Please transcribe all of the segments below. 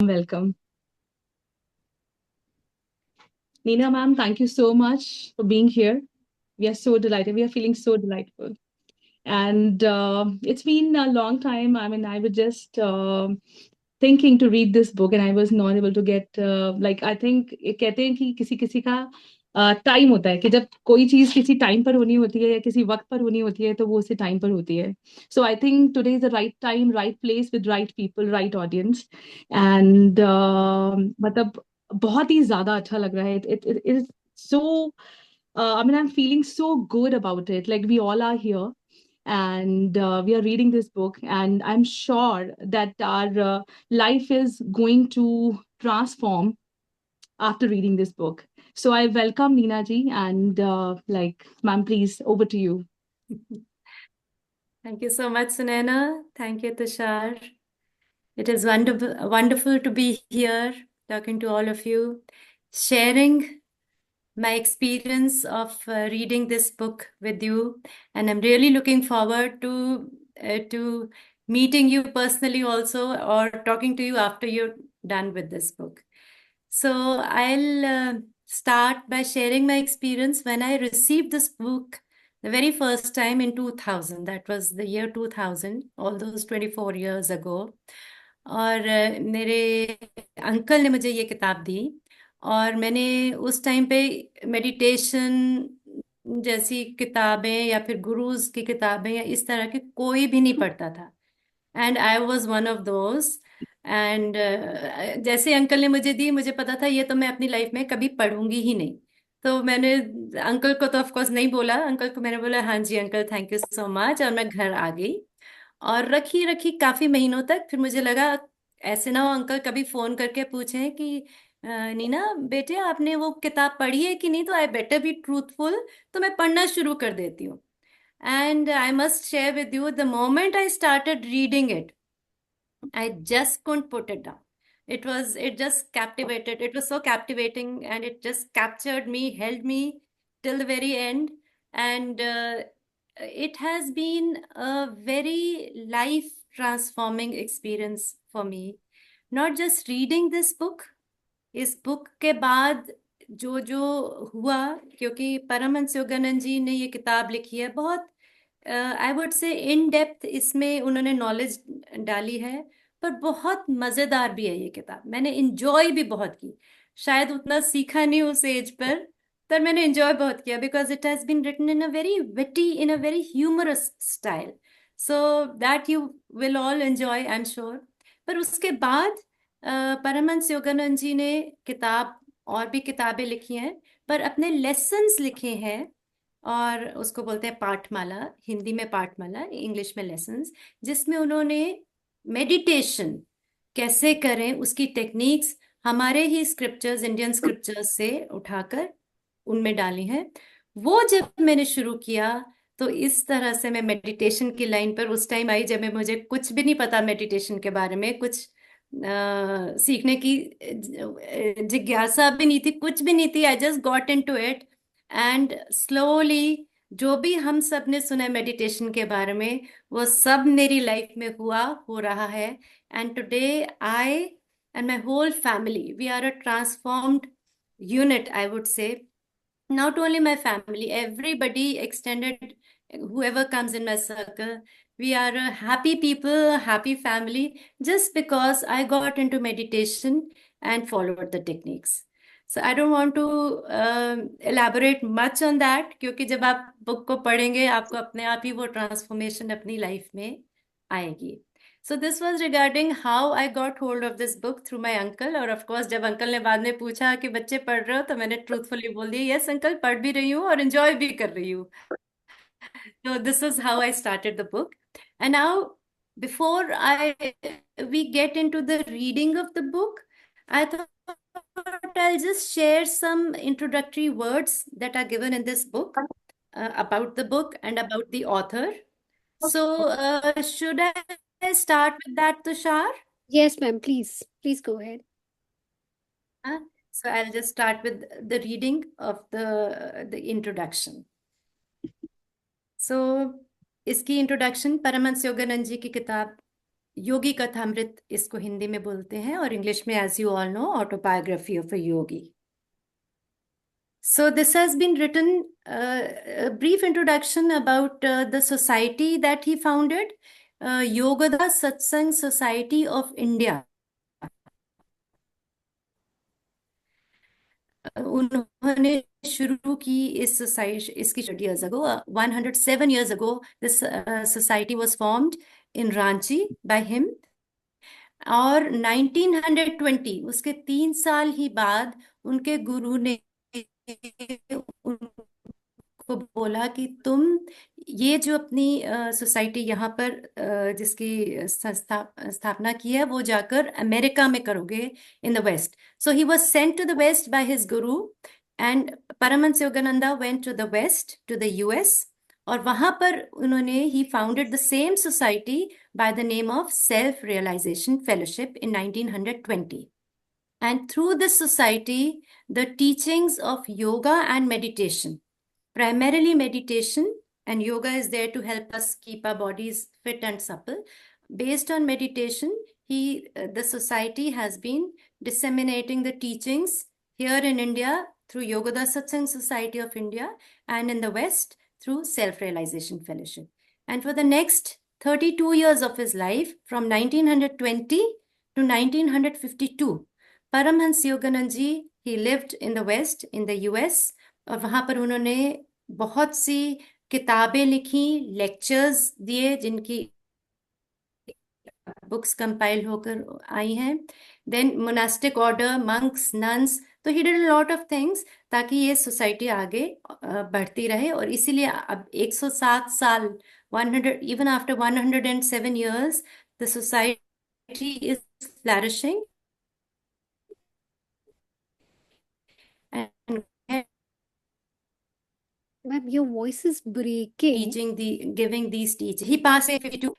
warm welcome. Nina ma'am, thank you so much for being here. We are so delighted. We are feeling so delightful. And it's been a long time. I mean, I was just thinking to read this book and I was not able to get, like, I think ये कहते हैं कि किसी किसी का time होता है कि जब कोई चीज किसी टाइम पर होनी होती है या किसी वक्त पर होनी होती है तो वो उसी टाइम पर होती है. So I think today is the right time, right place with right people, right audience. And मतलब बहुत ही ज्यादा अच्छा लग रहा है. It is so I mean, I'm feeling so good about it. Like, we all are here and we are reading this book, and I'm sure that our life is going to transform after reading this book. So I welcome Neena ji, and ma'am, please, over to you. Thank you so much, Sunaina. Thank you, Tushar. It is wonderful to be here talking to all of you, sharing my experience of reading this book with you, and I'm really looking forward to meeting you personally also, or talking to you after you're done with this book. So I'll start by sharing my experience when I received this book the very first time in 2000. That was the year 2000, all those 24 years ago. और मेरे uncle ने मुझे ये किताब दी, और मैंने उस time पे मेडिटेशन जैसी किताबें या फिर गुरुज की किताबें या इस तरह की कोई भी नहीं पढ़ता था. And I was one of those. And जैसे अंकल ने मुझे दी, मुझे पता था ये तो मैं अपनी लाइफ में कभी पढ़ूंगी ही नहीं. तो मैंने अंकल को तो ऑफ कोर्स नहीं बोला. अंकल को मैंने बोला हाँ जी uncle, thank you so much, और मैं घर आ गई और रखी रखी काफी महीनों तक. फिर मुझे लगा ऐसे ना हो अंकल कभी फोन करके पूछें कि नीना बेटे आपने वो किताब पढ़ी है कि नहीं, तो आई बेटर बी ट्रूथफुल, तो मैं पढ़ना शुरू कर देती हूँ. And I must share with you, the moment I started reading it, I just couldn't put it down. It just captivated. It was so captivating, and it just captured me, held me till the very end. And it has been a very life transforming experience for me. Not just reading this book, इस book के बाद जो जो हुआ, क्योंकि परमहंस योगानंद जी ने ये किताब लिखी है, बहुत I would say in depth इसमें उन्होंने नॉलेज डाली है, पर बहुत मजेदार भी है ये किताब. मैंने इंजॉय भी बहुत की. शायद उतना सीखा नहीं उस एज पर मैंने इंजॉय बहुत किया, because it has been written in a very witty, in a very humorous style, so that you will all enjoy, I am sure. पर उसके बाद परमहंस योगानंद जी ने किताब, और भी किताबें लिखी हैं, पर अपने लेसन्स लिखे हैं, और उसको बोलते हैं पाठमाला, हिंदी में पाठमाला, इंग्लिश में लेसन्स, जिसमें उन्होंने मेडिटेशन कैसे करें उसकी टेक्निक्स हमारे ही स्क्रिप्चर्स, इंडियन स्क्रिप्चर्स से उठाकर उनमें डाली हैं. वो जब मैंने शुरू किया तो इस तरह से मैं मेडिटेशन की लाइन पर उस टाइम आई जब मैं, मुझे कुछ भी नहीं पता मेडिटेशन के बारे में, कुछ सीखने की जिज्ञासा भी नहीं थी, कुछ भी नहीं थी. I just got into it, and slowly जो भी हम सब ने सुना है मेडिटेशन के बारे में, वो सब मेरी लाइफ में हुआ, हो रहा है. And today I and my whole family, we are a transformed unit, I would say. Not only my family, everybody extended, whoever comes in my circle, we are a happy people, a happy family, just because I got into meditation and followed the techniques. So I don't want to elaborate much on that, क्योंकि जब आप book को पढ़ेंगे आपको अपने आप ही वो transformation अपनी लाइफ में आएगी. So this was regarding how I got hold of this book through my uncle. और of course जब अंकल ने बाद में पूछा कि बच्चे पढ़ रहे हो, तो मैंने ट्रूथफुली बोल दिया यस अंकल, पढ़ भी रही हूँ और एंजॉय भी कर रही हूँ. So this is how I started the book. And now, before I we get into the reading of the book, I thought I'll just share some introductory words that are given in this book, about the book and about the author. So, should I start with that, Tushar? Yes, ma'am. Please go ahead. So I'll just start with the reading of the introduction. So इसकी introduction Paramhans Yogananda ji की किताब योगी कथामृत इसको हिंदी में बोलते हैं, और English में, as you all know, autobiography of a yogi. So this has been written, a brief introduction about the society that he founded, Yogoda Satsang Society of India. उन्होंने शुरू की इस सोसाइटी, इसकी 30 years ago, 107 years ago, this society was formed in Ranchi by him. और 1920, उसके 3 साल ही बाद, उनके गुरु ने उनको बोला कि तुम ये जो अपनी सोसाइटी यहाँ पर जिसकी स्थापना की है, वो जाकर अमेरिका में करोगे, in the west. So he was sent to the west by his guru, and Paramahansa Yogananda went to the west, to the US, और वहां पर उन्होंने ही founded the same society by the name of Self-Realization Fellowship in 1920. And through this society, the teachings of yoga and meditation, primarily meditation, and yoga is there to help us keep our bodies fit and supple. Based on meditation, the society has been disseminating the teachings here in India through Yogoda Satsang Society of India, and in the West through Self-Realization Fellowship. And for the next 32 years of his life, from 1920 to 1952, Paramhans Yoganand ji, he lived in the West, in the US, और वहां पर उन्होंने बहुत सी किताबें लिखी, lectures दिए, जिनकी books compile होकर आई हैं. Then monastic order, monks, nuns, तो he did a lot of things ताकि ये सोसाइटी आगे बढ़ती रहे. और इसीलिए अब 107 साल, 100, even after 107 years, the society is flourishing and Ma'am, your voice is breaking. giving these teachings. He passed away 52.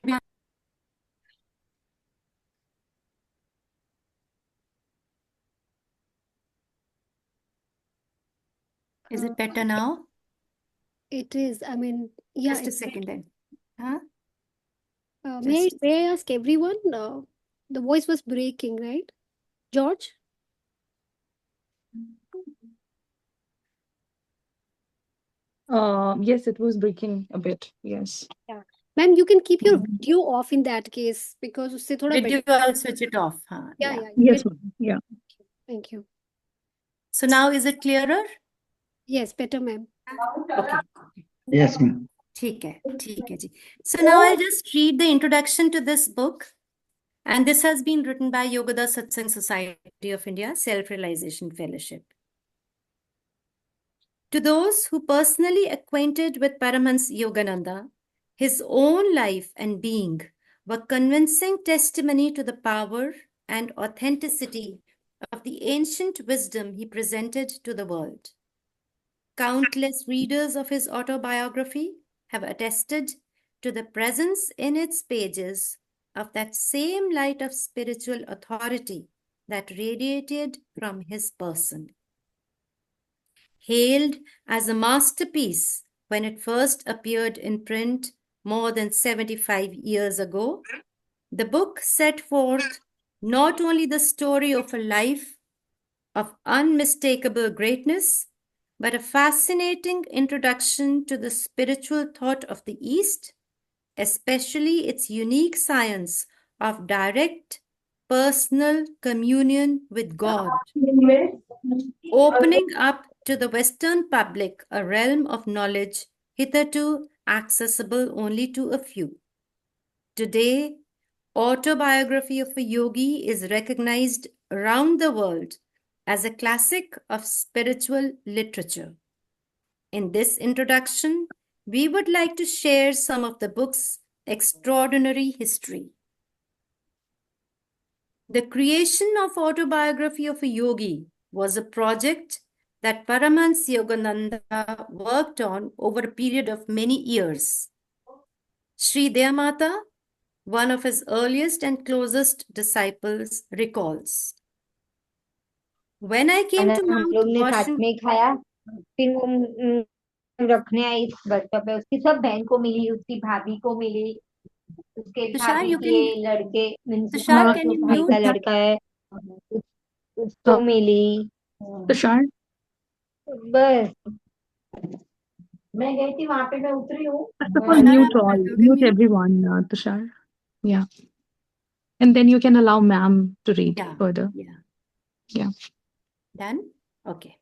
Is it better now? It is. I mean, yeah. Just a second then. Huh? May I ask everyone? The voice was breaking, right? George? Yes, it was breaking a bit. Yes. Yeah. Ma'am, you can keep your video off in that case, because उससे थोड़ा Video, better. I'll switch it off. Huh? Yeah, Yeah. yeah. you Yes, can- ma'am. Yeah. Thank you. So now is it clearer? Yes, better, ma'am. Okay. Yes, ma'am. ठीक है जी. So now I'll just read the introduction to this book, and this has been written by Yogoda Satsang Society of India, Self-Realization Fellowship. To those who personally acquainted with Paramhans Yogananda, his own life and being were convincing testimony to the power and authenticity of the ancient wisdom he presented to the world. Countless readers of his autobiography have attested to the presence in its pages of that same light of spiritual authority that radiated from his person. Hailed as a masterpiece when it first appeared in print more than 75 years ago, the book set forth not only the story of a life of unmistakable greatness, but a fascinating introduction to the spiritual thought of the East, especially its unique science of direct personal communion with God, opening up to the Western public a realm of knowledge hitherto accessible only to a few. Today, Autobiography of a Yogi is recognized around the world as a classic of spiritual literature. In this introduction, we would like to share some of the book's extraordinary history. The creation of Autobiography of a Yogi was a project that Paramhans Yogananda worked on over a period of many years. Sri Dayamata, one of his earliest and closest disciples, recalls. When I came to हम Mount लोग ने साथ Washington, में खाया, फिर वो रखने आई इस बर्तन पे, उसकी सब बहन को मिली, उसकी भाभी को मिली, उसके Tushar, भाभी you के can, लड़के मीन्स Tushar, Uh, can जो you भाई का mute? लड़का है uh, उसको मिली। Tushar, बस मैं गई थी वहां पे, मैं उतरी हूँ। first of all, Tushar, mute आप कर all, दोगे mute mute? everyone, Tushar. Yeah. And then you can allow ma'am to read Yeah, further. yeah. Yeah. Done? Okay.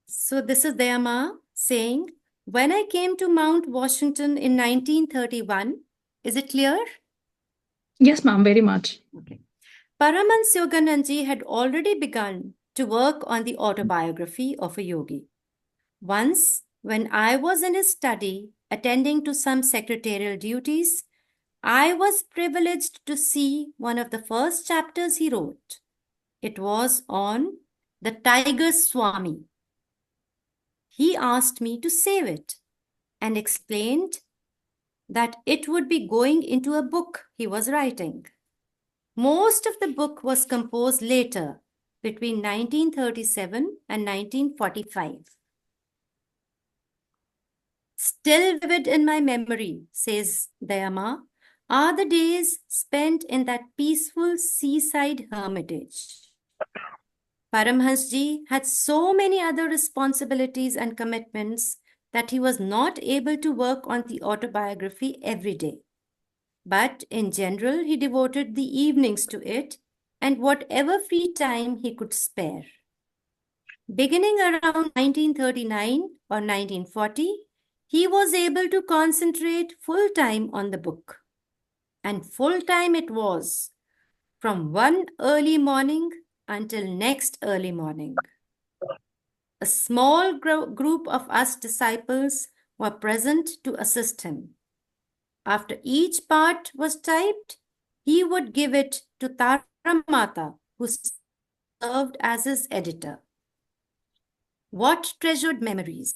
So this is Dayama saying, when I came to Mount Washington in 1931, is it clear? Yes, ma'am, very much. Okay. Paramahansa Yogananji had already begun to work on the autobiography of a yogi. Once, when I was in his study attending to some secretarial duties, I was privileged to see one of the first chapters he wrote. It was on the Tiger Swami. He asked me to save it and explained that it would be going into a book he was writing. Most of the book was composed later, between 1937 and 1945. Still vivid in my memory, says Dayama, are the days spent in that peaceful seaside hermitage. Paramhansji had so many other responsibilities and commitments that he was not able to work on the autobiography every day. But in general, he devoted the evenings to it and whatever free time he could spare. Beginning around 1939 or 1940, he was able to concentrate full time on the book. And full time it was, from one early morning until next early morning. A small group of us disciples were present to assist him. After each part was typed, he would give it to Taramata, who served as his editor. What treasured memories!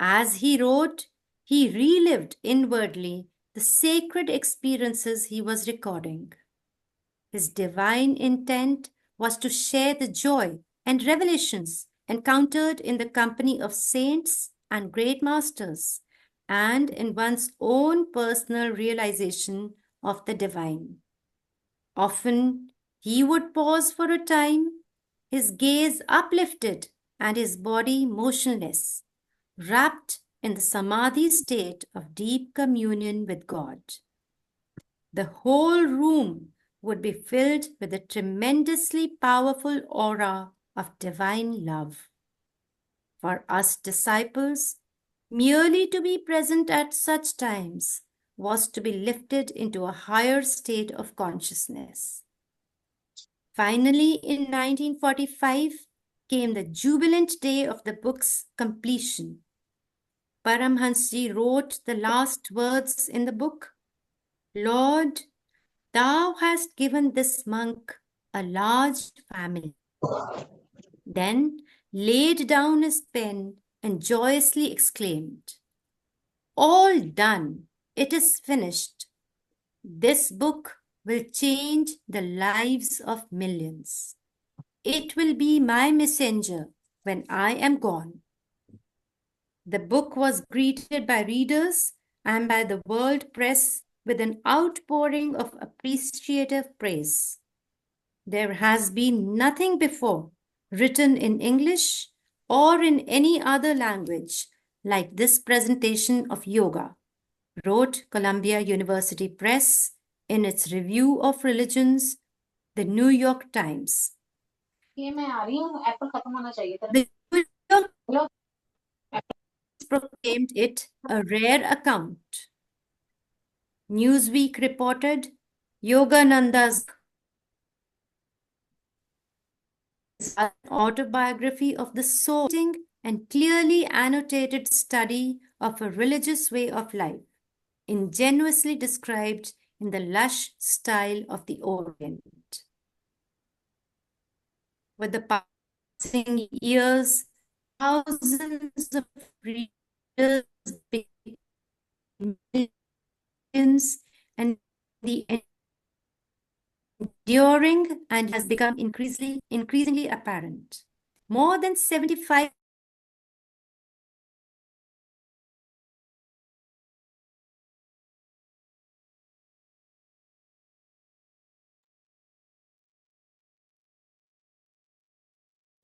As he wrote, he relived inwardly the sacred experiences he was recording. His divine intent was to share the joy and revelations encountered in the company of saints and great masters, and in one's own personal realization of the divine. Often he would pause for a time, his gaze uplifted and his body motionless, wrapped in the samadhi state of deep communion with God. The whole room would be filled with a tremendously powerful aura of divine love. For us disciples, merely to be present at such times was to be lifted into a higher state of consciousness. Finally, in 1945, came the jubilant day of the book's completion. Paramhansji wrote the last words in the book, Lord, Thou hast given this monk a large family. Then laid down his pen and joyously exclaimed, All done, it is finished. This book will change the lives of millions. It will be my messenger when I am gone. The book was greeted by readers and by the world press with an outpouring of appreciative praise. There has been nothing before written in English or in any other language like this presentation of yoga, wrote Columbia University Press in its review of religions, the New York Times. The New York Times proclaimed it a rare account. Newsweek reported Yogananda's an autobiography of the soul and clearly annotated study of a religious way of life, ingenuously described in the lush style of the Orient. With the passing years, thousands of readers became millions, and the enduring and has become increasingly apparent. More than 75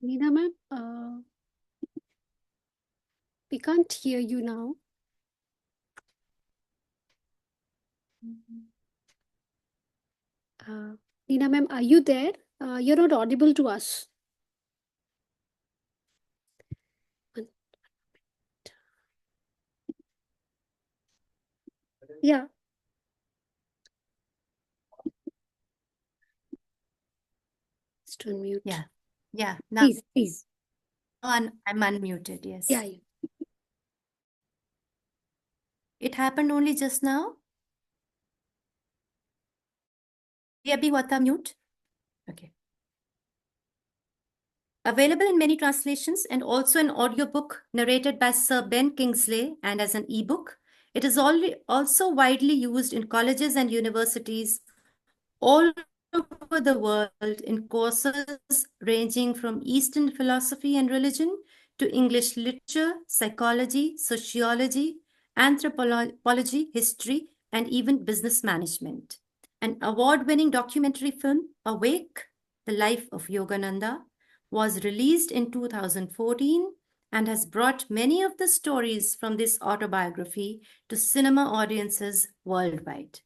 Neena ma'am, we can't hear you now. Neena ma'am, are you there? You're not audible to us. Yeah. Just unmute. Yeah. Yeah. Now Please. I'm unmuted. Yes. Yeah. It happened only just now. ये अभी हुआ था mute. Okay. Available in many translations and also an audiobook narrated by Sir Ben Kingsley and as an ebook. It is also widely used in colleges and universities all over the world in courses ranging from Eastern philosophy and religion to English literature, psychology, sociology, anthropology, history, and even business management. An award-winning documentary film, Awake, The Life of Yogananda, was released in 2014 and has brought many of the stories from this autobiography to cinema audiences worldwide.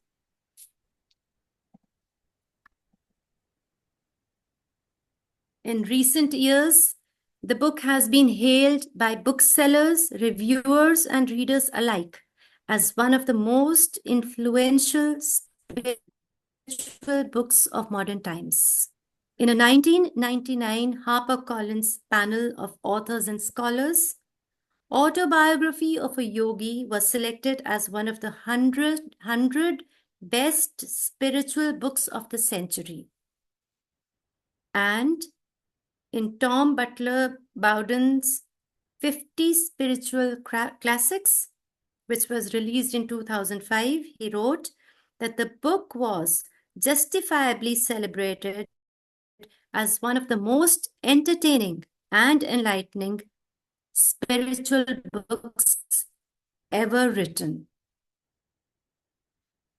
In recent years, the book has been hailed by booksellers, reviewers, and readers alike as one of the most influential spiritual books of modern times. In a 1999 HarperCollins panel of authors and scholars, Autobiography of a Yogi was selected as one of the 100 best spiritual books of the century. And in Tom Butler Bowden's 50 Spiritual Classics, which was released in 2005, he wrote that the book was justifiably celebrated as one of the most entertaining and enlightening spiritual books ever written.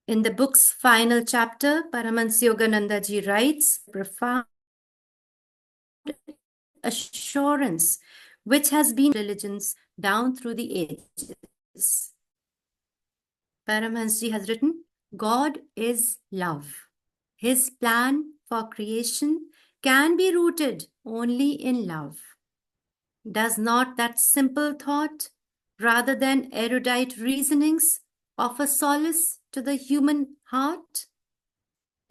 In the book's final chapter, Paramahansa Yogananda ji writes, profound assurance which has been religions down through the ages. Paramahansa ji has written, God is love. His plan for creation can be rooted only in love. Does not that simple thought, rather than erudite reasonings, offer solace to the human heart?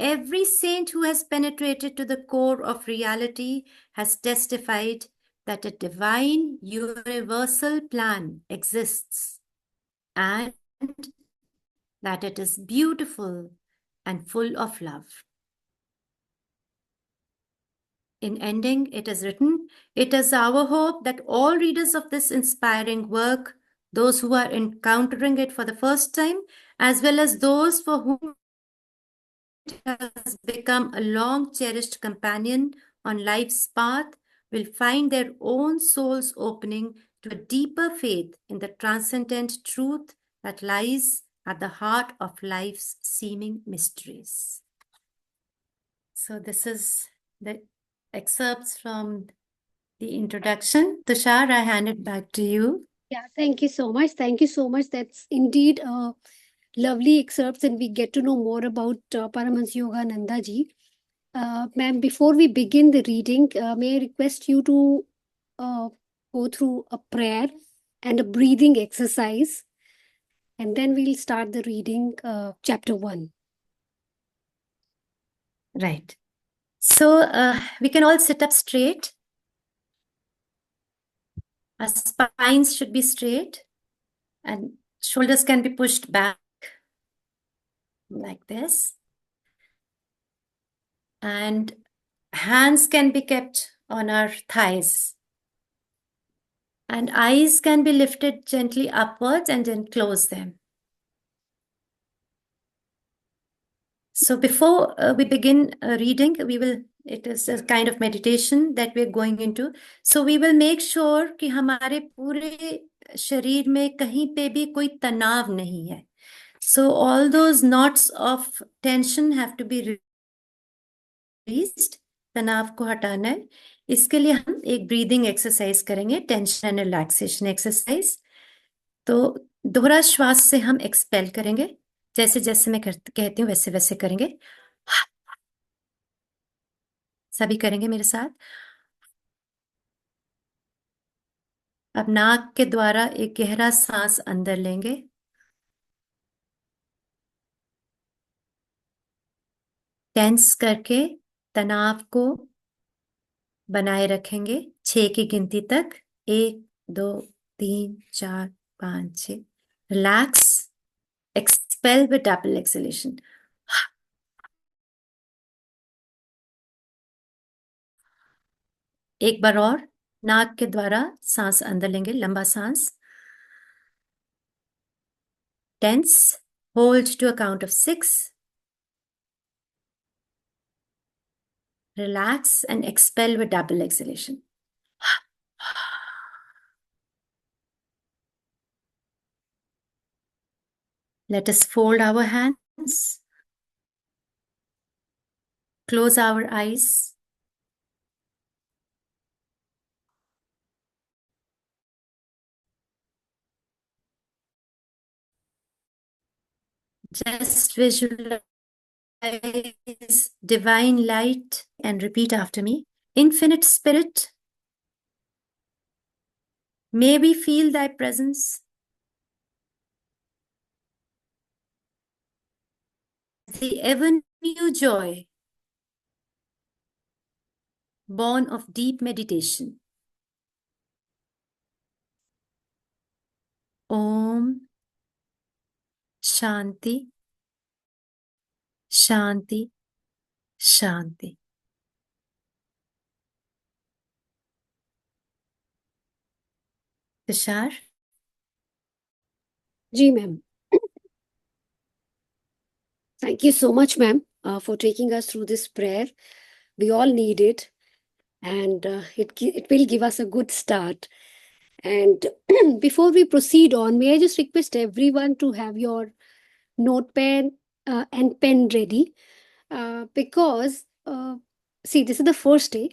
Every saint who has penetrated to the core of reality has testified that a divine universal plan exists and that it is beautiful and full of love. In ending, it is written, it is our hope that all readers of this inspiring work, those who are encountering it for the first time, as well as those for whom it has become a long-cherished companion on life's path, will find their own souls opening to a deeper faith in the transcendent truth that lies at the heart of life's seeming mysteries. So this is the excerpts from the introduction. Tushar, I hand it back to you. Yeah, thank you so much. Thank you so much. That's indeed lovely excerpts, and we get to know more about Paramahansa Yogananda ji. Ma'am, before we begin the reading, may I request you to go through a prayer and a breathing exercise, and then we'll start the reading, chapter 1. Right. So we can all sit up straight. Our spines should be straight and shoulders can be pushed back like this. And hands can be kept on our thighs. And eyes can be lifted gently upwards and then close them. So before we begin reading, it is a kind of meditation that we're going into. So we will make sure कि हमारे पूरे शरीर में कहीं पे भी कोई तनाव नहीं है. So all those knots of tension have to be released. तनाव को हटाना है, इसके लिए हम एक ब्रीदिंग एक्सरसाइज करेंगे, टेंशन एंड रिलैक्सेशन एक्सरसाइज। तो दोहरा श्वास से हम एक्सपेल करेंगे, जैसे जैसे मैं कहती हूँ वैसे वैसे करेंगे। सभी करेंगे मेरे साथ। अब नाक के द्वारा एक गहरा सांस अंदर लेंगे, टेंस करके तनाव को बनाए रखेंगे 6 की गिनती तक। 1 2 3 4 5 6। Relax, expel with double acceleration. एक बार और, नाक के द्वारा सांस अंदर लेंगे, लंबा सांस, tense, hold to a count of 6, relax and expel with double exhalation. Let us fold our hands, close our eyes. Just visualize divine light and repeat after me. Infinite Spirit, may we feel thy presence. The ever new joy, born of deep meditation. Om Shanti, Shanti, Shanti. Tushar? जी ma'am, thank you so much, ma'am, for taking us through this prayer. We all need it, and it will give us a good start. And before we proceed on, may I just request everyone to have your notepad and pen ready, because see, this is the first day,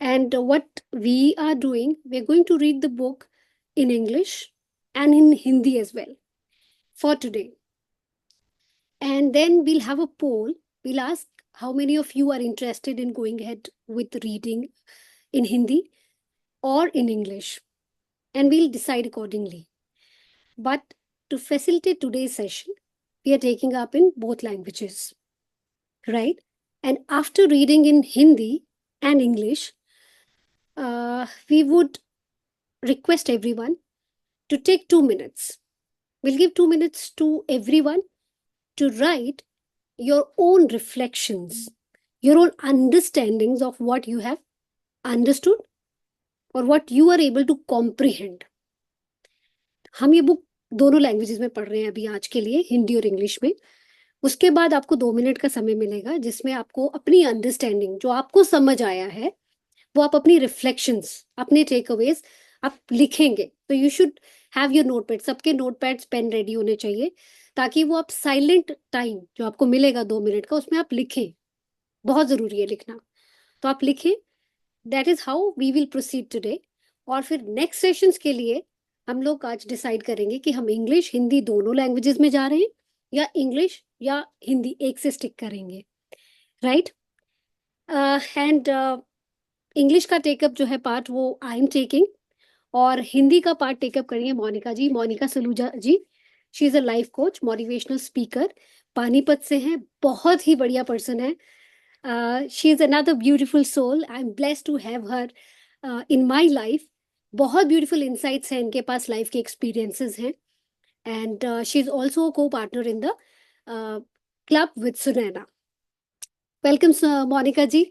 and what we are doing, we're going to read the book in English and in Hindi as well for today. And then we'll have a poll. We'll ask how many of you are interested in going ahead with reading in Hindi or in English, and we'll decide accordingly. But to facilitate today's session, we are taking up in both languages, right? And after reading in Hindi and English, we would request everyone to take 2 minutes. We'll give 2 minutes to everyone to write your own reflections, your own understandings of what you have understood or what you are able to comprehend. हम ये book दोनों languages में पढ़ रहे हैं अभी आज के लिए, हिंदी और इंग्लिश में। उसके बाद आपको 2 मिनट का समय मिलेगा जिसमें आपको अपनी अंडरस्टैंडिंग, जो आपको समझ आया है, वो आप अपनी रिफ्लेक्शंस, अपने टेक अवेज आप लिखेंगे। तो you should have your notepad, सबके नोटपैड्स पेन रेडी होने चाहिए, ताकि वो आप साइलेंट टाइम जो आपको मिलेगा 2 मिनट का, उसमें आप लिखें। बहुत जरूरी है लिखना, तो आप लिखें। That is how we will proceed today. और फिर नेक्स्ट सेशंस के लिए हम लोग आज डिसाइड करेंगे कि हम इंग्लिश हिंदी दोनों लैंग्वेजेस में जा रहे हैं या इंग्लिश या हिंदी एक से स्टिक करेंगे, राइट? एंड इंग्लिश का टेकअप जो है पार्ट, वो आई एम टेकिंग, और हिंदी का पार्ट टेकअप करेंगे Monica ji, Monica Saluja ji. She is a life coach, motivational speaker, Panipat से हैं, बहुत ही बढ़िया पर्सन है। She is another beautiful soul, I am blessed to have her in my life. बहुत ब्यूटीफुल इंसाइट्स हैं इनके पास, लाइफ के एक्सपीरियंसेस हैं। And she is also co partner in the club with Sunaina. Welcome Monica ji.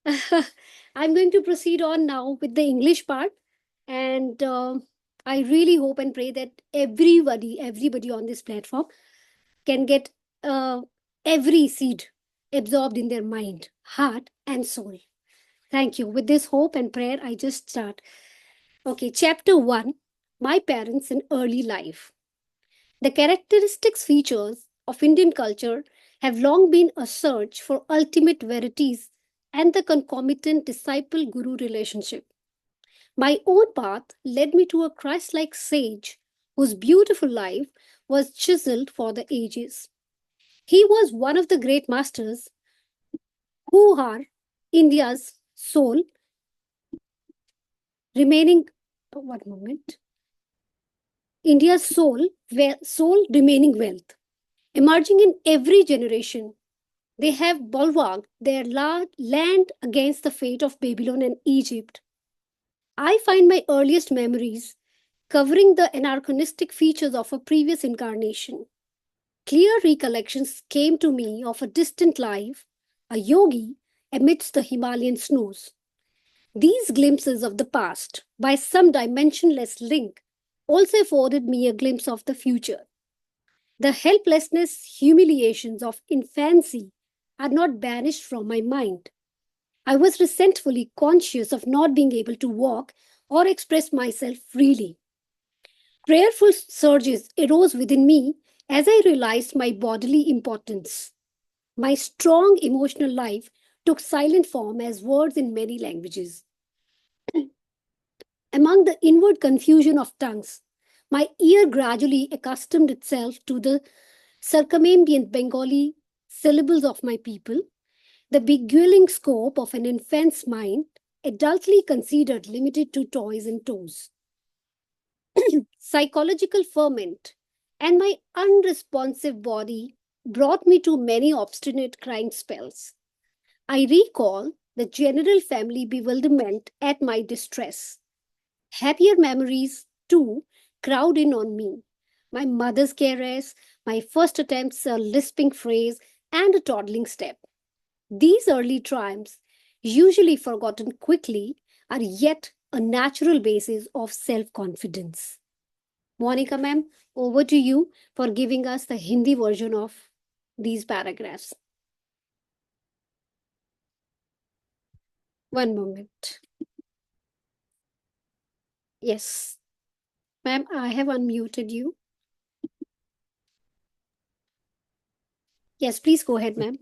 I'm going to proceed on now with the English part, and I really hope and pray that everybody on this platform can get every seed absorbed in their mind, heart, and soul. Thank you. With this hope and prayer, I just start. Okay, chapter 1, My Parents in Early Life. The characteristics features of Indian culture have long been a search for ultimate verities and the concomitant disciple-guru relationship. My own path led me to a Christ-like sage whose beautiful life was chiseled for the ages. He was one of the great masters who are India's soul remaining, one moment, India's soul remaining wealth. Emerging in every generation, they have bulwarked their land against the fate of Babylon and Egypt. I find my earliest memories covering the anachronistic features of a previous incarnation. Clear recollections came to me of a distant life, a yogi amidst the Himalayan snows. These glimpses of the past, by some dimensionless link, also afforded me a glimpse of the future. The helplessness, humiliations of infancy are not banished from my mind. I was resentfully conscious of not being able to walk or express myself freely. Prayerful surges arose within me as I realized my bodily impotence. My strong emotional life took silent form as words in many languages. Among the inward confusion of tongues, my ear gradually accustomed itself to the circumambient Bengali syllables of my people, the beguiling scope of an infant's mind, adultly considered limited to toys and toes. Psychological ferment and my unresponsive body brought me to many obstinate crying spells. I recall the general family bewilderment at my distress. Happier memories, too, crowd in on me. My mother's caress, my first attempts a lisping phrase, and a toddling step. These early triumphs, usually forgotten quickly, are yet a natural basis of self-confidence. Monica ma'am, over to you for giving us the Hindi version of these paragraphs. One moment. Yes. Ma'am, I have unmuted you. Yes, please go ahead, ma'am.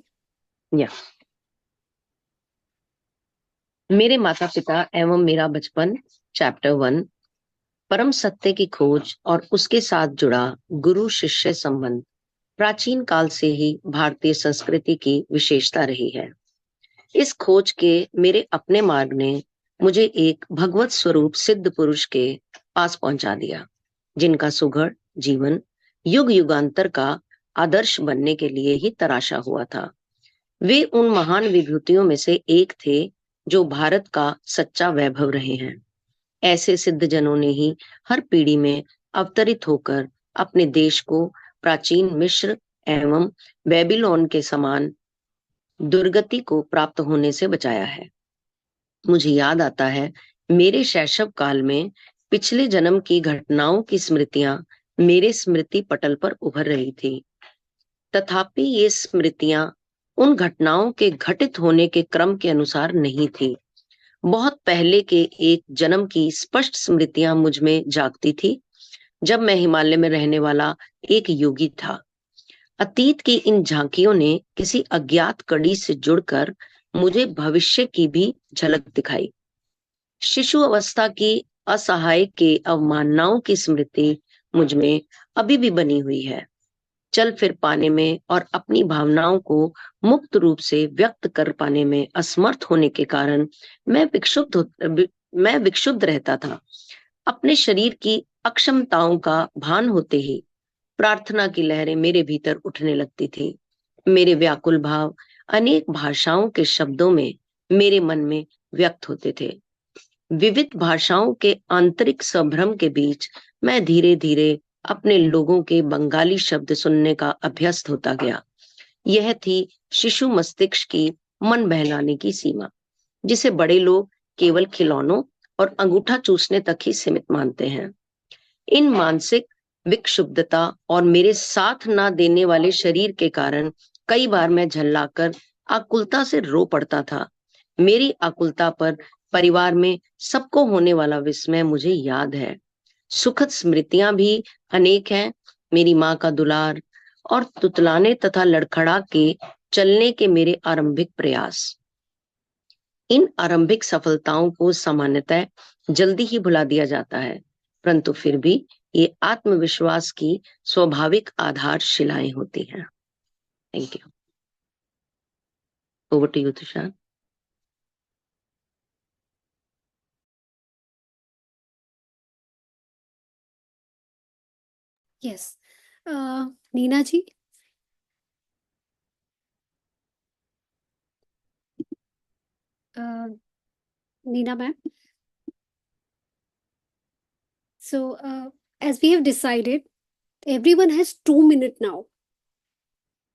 या मेरे माता पिता एवं मेरा बचपन, chapter 1, परम सत्य की खोज और उसके साथ जुड़ा गुरु शिष्य संबंध प्राचीन काल से ही भारतीय संस्कृति की विशेषता रही है। इस खोज के मेरे अपने मार्ग ने मुझे एक भगवत स्वरूप सिद्ध पुरुष के पास पहुंचा दिया, जिनका सुघड़ जीवन युग युगांतर का आदर्श बनने के लिए ही तराशा हुआ था। वे उन महान विभूतियों में से एक थे जो भारत का सच्चा वैभव रहे हैं। ऐसे सिद्ध जनों ने ही हर पीढ़ी में अवतरित होकर अपने देश को प्राचीन मिस्र एवं बेबीलोन के समान दुर्गति को प्राप्त होने से बचाया है। मुझे याद आता है, मेरे शैशव काल में पिछले जन्म की घटनाओं की स्मृतियां मेरे स्मृति पटल पर उभर रही थी। तथापि ये स्मृतियां उन घटनाओं के घटित होने के क्रम के अनुसार नहीं थी। बहुत पहले के एक जन्म की स्पष्ट स्मृतियां मुझ में जागती थी, जब मैं हिमालय में रहने वाला एक योगी था। अतीत की इन झांकियों ने किसी अज्ञात कड़ी से जुड़कर मुझे भविष्य की भी झलक दिखाई। शिशु अवस्था की असहाय के अवमाननाओं की स्मृति मुझ में अभी भी बनी हुई है। चल फिर पाने में और अपनी भावनाओं को मुक्त रूप से व्यक्त कर पाने में असमर्थ होने के कारण मैं विक्षुब्ध रहता था। अपने शरीर की अक्षमताओं का भान होते ही प्रार्थना की लहरें मेरे भीतर उठने लगती थी। मेरे व्याकुल भाव अनेक भाषाओं के शब्दों में मेरे मन में व्यक्त होते थे। विविध भाषाओं के आंतरिक संभ्रम के बीच मैं धीरे धीरे अपने लोगों के बंगाली शब्द सुनने का अभ्यस्त होता गया। यह थी शिशु मस्तिष्क की मन बहलाने की सीमा, जिसे बड़े लोग केवल खिलौनों और अंगूठा चूसने तक ही सीमित मानते हैं। इन मानसिक विक्षुब्धता और मेरे साथ ना देने वाले शरीर के कारण कई बार मैं झल्लाकर आकुलता से रो पड़ता था। मेरी आकुलता पर परिवार में सबको होने वाला विस्मय मुझे याद है। सुखद स्मृतियां भी अनेक हैं। मेरी माँ का दुलार और तुतलाने तथा लड़खड़ा के चलने के मेरे आरंभिक प्रयास। इन आरंभिक सफलताओं को सामान्यतः जल्दी ही भुला दिया जाता है, परंतु फिर भी ये आत्मविश्वास की स्वाभाविक आधारशिलाएं होती हैं। Thank you. Over to you, Tushar. Yes, Neena ji. Neena ma'am, so as we have decided, everyone has 2 minutes now.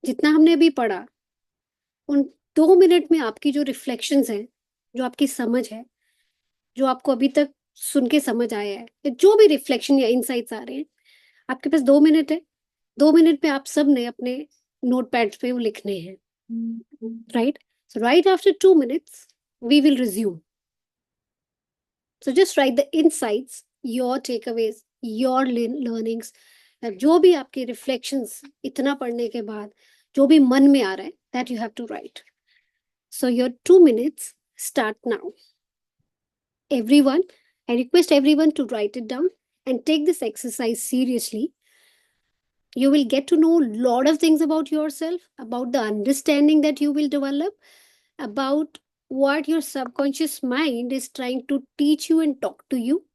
जितना हमने अभी पढ़ा, उन 2 मिनट में आपकी जो रिफ्लेक्शंस हैं, जो आपकी समझ है, जो आपको अभी तक सुन के समझ आया है, या जो भी रिफ्लेक्शन या इनसाइट्स आ रहे हैं, आपके पास 2 मिनट है। 2 मिनट में आप सब ने अपने नोट पैड पे वो लिखने हैं, right? So right after 2 minutes, we will resume. So just write the insights, your takeaways, your learnings, जो भी आपके रिफ्लेक्शंस इतना पढ़ने के बाद जो भी मन में आ रहा है, that you have to write. So your 2 minutes start now. Everyone, I request everyone to write it down and take this exercise seriously. You will get to know a lot of things about yourself, about the understanding that you will develop, about what your subconscious mind is trying to teach you and talk to you.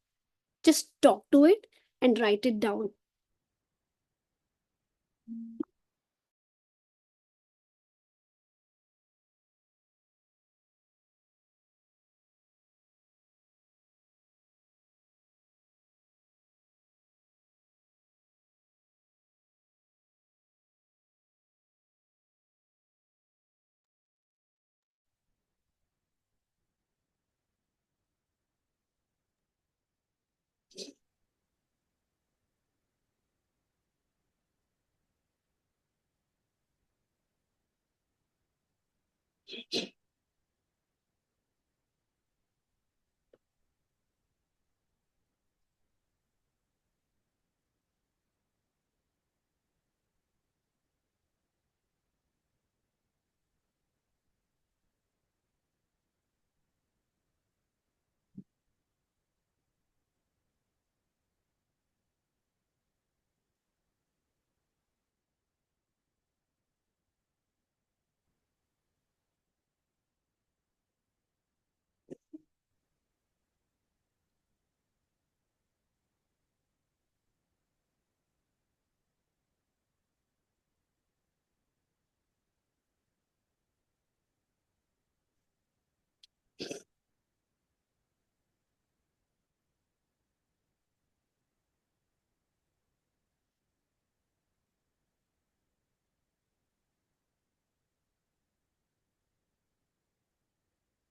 Just talk to it and write it down.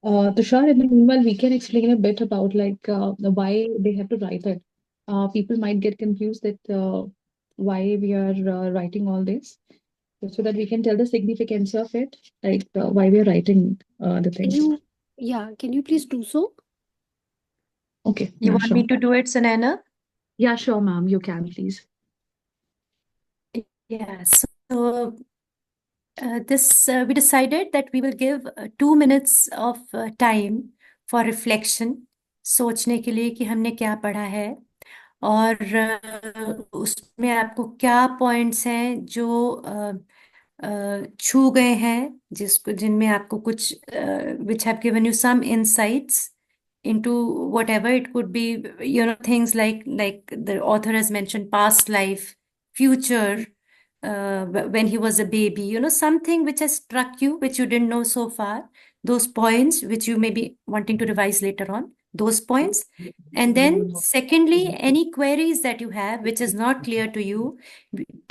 Tushar, in the meanwhile, we can explain a bit about why they have to write it. People might get confused that why we are writing all this, so that we can tell the significance of it, why we are writing the Can things. you please do so? Okay, You yeah, want sure. me to do it, Sunaina? Yeah, sure, ma'am. You can, please. Yeah, so we decided that we will give 2 minutes of time for reflection, सोचने के लिए कि हमने क्या पढ़ा है और उसमें आपको क्या पॉइंट्स हैं जो छू गए हैं, जिनमें आपको कुछ which have given you some insights into whatever it could be, things like the author has mentioned past life, future, when he was a baby, something which has struck you, which you didn't know so far, those points which you may be wanting to revise later on, those points. And then secondly, any queries that you have which is not clear to you,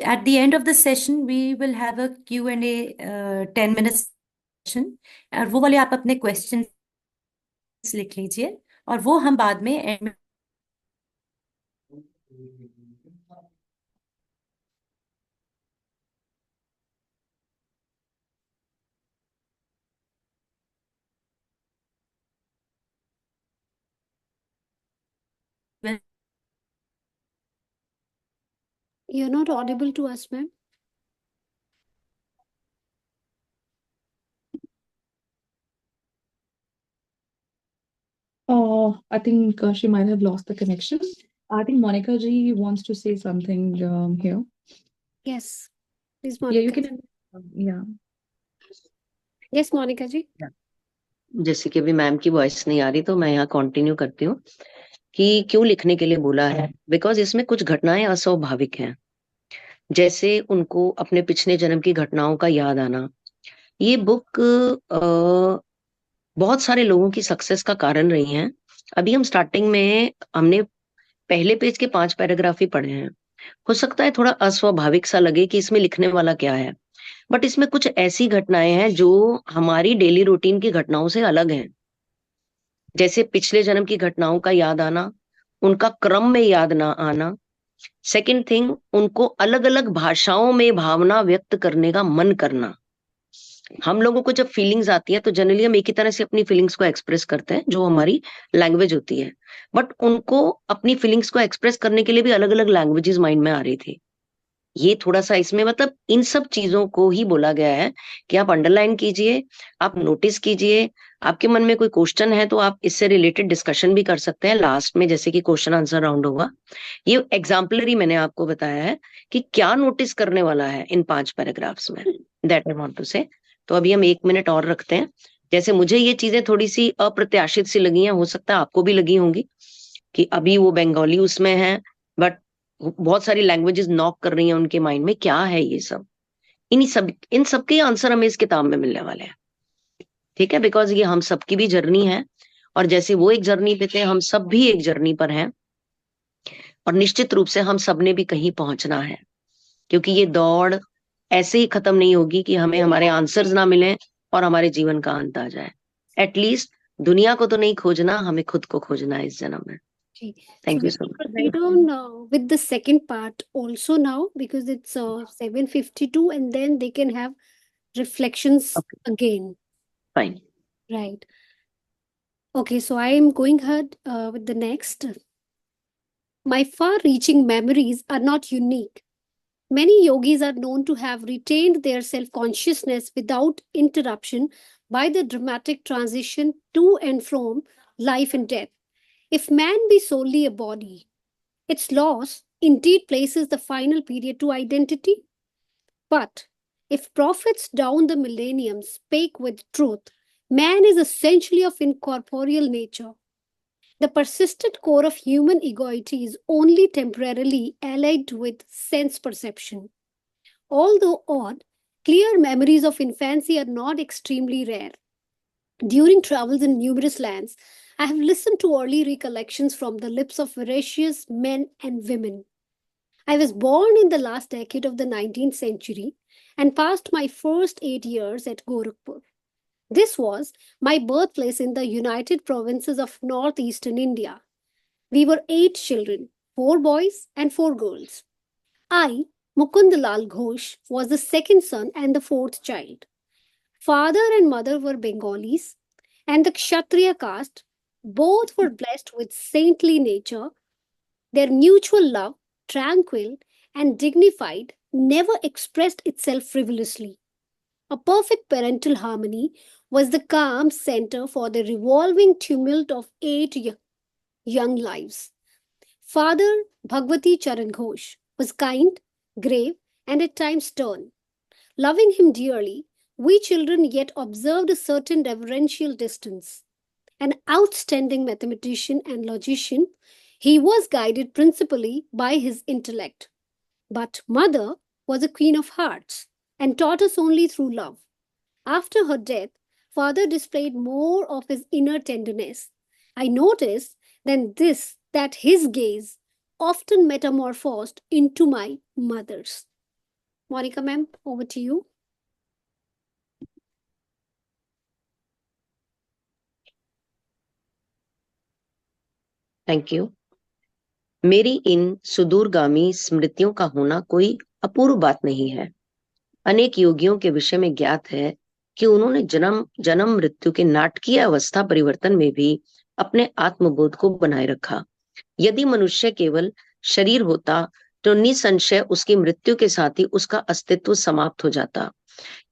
at the end of the session we will have a Q&A 10 minutes session, और वो वाले आप अपने questions लिख लीजिए और वो हम बाद में end में You're not audible to us, ma'am. I think she might have lost the connection. I think Monica ji wants to say something here. Yes, please, Yeah, you Monica. can. Yeah. Yes, Monica ji. जैसे कि अभी ma'am की voice नहीं आ रही तो मैं यहाँ continue करती हूँ कि क्यों लिखने के लिए बोला है। बिकॉज इसमें कुछ घटनाएं अस्वाभाविक हैं, जैसे उनको अपने पिछले जन्म की घटनाओं का याद आना। ये बुक बहुत सारे लोगों की सक्सेस का कारण रही है। अभी हम स्टार्टिंग में हमने पहले पेज के 5 पैराग्राफ ही पढ़े हैं। हो सकता है थोड़ा अस्वाभाविक सा लगे कि इसमें लिखने वाला क्या है, बट इसमें कुछ ऐसी घटनाएं हैं जो हमारी डेली रूटीन की घटनाओं से अलग हैं। जैसे पिछले जन्म की घटनाओं का याद आना, उनका क्रम में याद ना आना। सेकंड थिंग, उनको अलग अलग भाषाओं में भावना व्यक्त करने का मन करना। हम लोगों को जब फीलिंग्स आती है तो जनरली हम एक ही तरह से अपनी फीलिंग्स को एक्सप्रेस करते हैं, जो हमारी लैंग्वेज होती है, बट उनको अपनी फीलिंग्स को एक्सप्रेस करने के लिए भी अलग अलग लैंग्वेजेस माइंड में आ रही थी। ये थोड़ा सा इसमें मतलब इन सब चीजों को ही बोला गया है कि आप अंडरलाइन कीजिए, आप नोटिस कीजिए। आपके मन में कोई क्वेश्चन है तो आप इससे रिलेटेड डिस्कशन भी कर सकते हैं लास्ट में, जैसे कि क्वेश्चन आंसर राउंड होगा। ये एग्जाम्पलरी मैंने आपको बताया है कि क्या नोटिस करने वाला है इन 5 पैराग्राफ्स में, दैट आई वांट टू से। तो अभी हम 1 मिनट और रखते हैं। जैसे मुझे ये चीजें थोड़ी सी अप्रत्याशित सी लगी हैं, हो सकता है आपको भी लगी होंगी कि अभी वो बंगाली उसमें है, बट बहुत सारी लैंग्वेजेस नॉक कर रही हैं उनके माइंड में, क्या है ये सब। इन सब के आंसर हमें इस किताब में मिलने वाले हैं, ठीक है। बिकॉज ये हम सबकी भी जर्नी है, और जैसे वो एक जर्नी पे थे, हम सब भी एक जर्नी पर हैं, और निश्चित रूप से हम सब ने भी कहीं पहुंचना है, क्योंकि ये दौड़ ऐसे ही खत्म नहीं होगी कि हमें हमारे आंसर्स ना मिले और हमारे जीवन का अंत आ जाए। एटलीस्ट दुनिया को तो नहीं खोजना, हमें खुद को खोजना है इस जन्म में। Okay. Thank So you we so will much. proceed on with the second part also now, because it's 7:52 and then they can have reflections Okay. again. Fine. Right. Okay, so I am going ahead with the next. My far-reaching memories are not unique. Many yogis are known to have retained their self-consciousness without interruption by the dramatic transition to and from life and death. If man be solely a body, its loss indeed places the final period to identity. But if prophets down the millennium spake with truth, man is essentially of incorporeal nature. The persistent core of human egoity is only temporarily allied with sense perception. Although odd, clear memories of infancy are not extremely rare. During travels in numerous lands, I have listened to early recollections from the lips of veracious men and women. I was born in the last decade of the 19th century and passed my first 8 years at Gorakhpur. This was my birthplace in the United Provinces of northeastern India. We were 8 children, 4 boys and 4 girls. I, Mukundalal Ghosh, was the second son and the 4th child. Father and mother were Bengalis, and the Kshatriya caste. Both were blessed with saintly nature. Their mutual love, tranquil and dignified, never expressed itself frivolously. A perfect parental harmony was the calm center for the revolving tumult of 8 young lives. Father Bhagwati Charan Ghosh was kind, grave, and at times stern. Loving him dearly, we children yet observed a certain reverential distance. An outstanding mathematician and logician, he was guided principally by his intellect. But mother was a queen of hearts and taught us only through love. After her death, father displayed more of his inner tenderness. I noticed then this that his gaze often metamorphosed into my mother's. Monica ma'am, over to you. Thank you. मेरी इन सुदूरगामी स्मृतियों का होना कोई अपूर्व बात नहीं है। अनेक योगियों के विषय में ज्ञात है कि उन्होंने जन्म जन्म मृत्यु के नाटकीय अवस्था परिवर्तन में भी अपने आत्मबोध को बनाए रखा। यदि मनुष्य केवल शरीर होता तो निसंशय उसकी मृत्यु के साथ ही उसका अस्तित्व समाप्त हो जाता,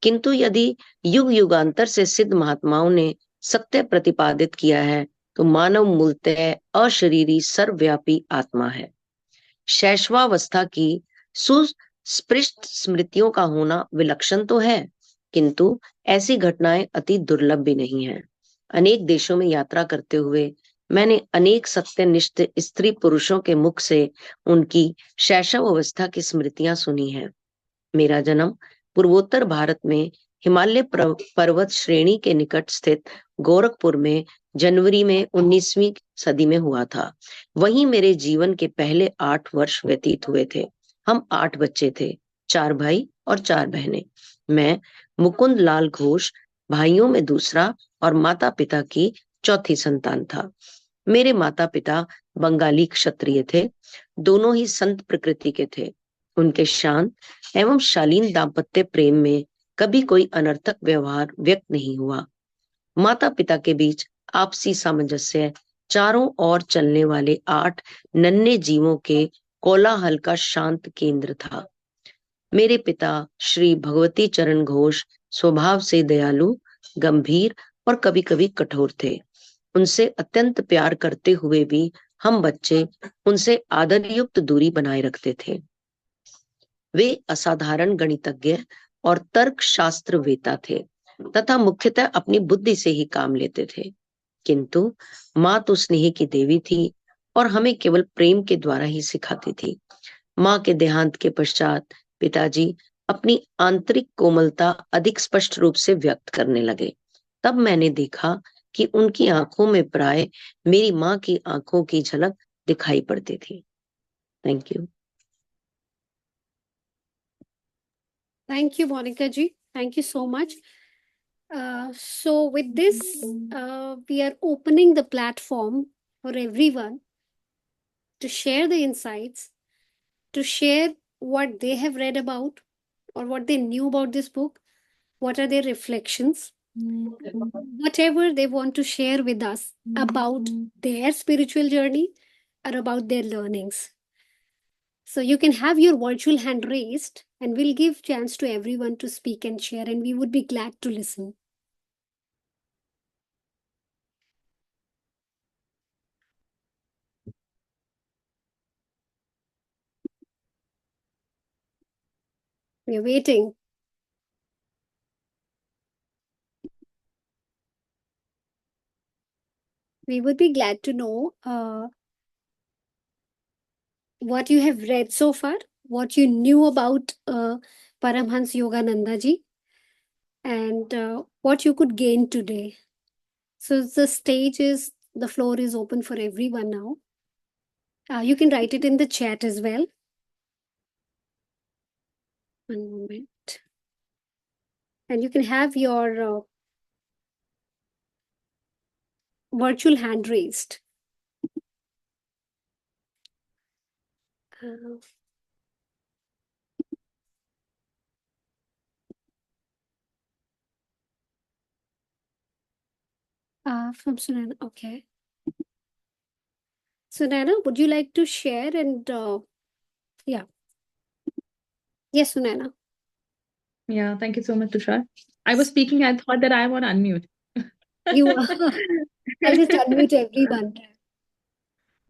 किंतु यदि युग युगांतर से सिद्ध महात्माओं ने सत्य प्रतिपादित किया है तो मानव मूलतः अशरीरी सर्वव्यापी आत्मा है। शैशवावस्था की सुस्पष्ट स्मृतियों का होना विलक्षण तो है, किंतु ऐसी घटनाएं अति दुर्लभ भी नहीं है। अनेक देशों में यात्रा करते हुए मैंने अनेक सत्यनिष्ठ स्त्री पुरुषों के मुख से उनकी शैशव अवस्था की स्मृतियां सुनी हैं। मेरा जन्म पूर्वोत्तर भारत में हिमालय पर्वत श्रेणी के निकट स्थित गोरखपुर में जनवरी में 19वीं सदी में हुआ था। वहीं मेरे जीवन के पहले 8 वर्ष व्यतीत हुए थे। हम 8 बच्चे थे, 4 भाई और 4 बहनें। मैं मुकुंद लाल घोष भाइयों में दूसरा और माता पिता की चौथी संतान था। मेरे माता पिता बंगाली क्षत्रिय थे, दोनों ही संत प्रकृति के थे। उनके शांत एवं शालीन दाम्पत्य प्रेम में कभी कोई अनर्थक व्यवहार व्यक्त नहीं हुआ। माता पिता के बीच आपसी सामंजस्य चारों ओर चलने वाले 8 नन्हे जीवों के कोलाहल का शांत केंद्र था। मेरे पिता श्री भगवती चरण घोष स्वभाव से दयालु, गंभीर और कभी कभी कठोर थे। उनसे अत्यंत प्यार करते हुए भी हम बच्चे उनसे आदरयुक्त दूरी बनाए रखते थे। वे असाधारण गणितज्ञ और तर्क शास्त्र वेता थे तथा मुख्यतः अपनी बुद्धि से ही काम लेते थे, किंतु माँ तो स्नेह की देवी थी और हमें केवल प्रेम के द्वारा ही सिखाती थी। माँ के देहांत के पश्चात पिताजी अपनी आंतरिक कोमलता अधिक स्पष्ट रूप से व्यक्त करने लगे। तब मैंने देखा कि उनकी आंखों में प्राय मेरी माँ की आंखों की झलक दिखाई पड़ती थी। Thank you. Thank you, Monica ji. Thank you so much. So with this, we are opening the platform for everyone to share the insights, to share what they have read about or what they knew about this book, what are their reflections, whatever they want to share with us about their spiritual journey or about their learnings. So you can have your virtual hand raised and we'll give chance to everyone to speak and share, and we would be glad to listen. We are waiting. We would be glad to know what you have read so far, what you knew about Paramhans Yogananda ji, and what you could gain today. So the floor is open for everyone now. You can write it in the chat as well. One moment. And you can have your virtual hand raised. From Sunana. Okay. Sunana, would you like to share? And yeah. Yes, Sunana. Yeah, thank you so much, Tushar. I was speaking, I thought that I am on unmute. You are. I'll just unmute everyone.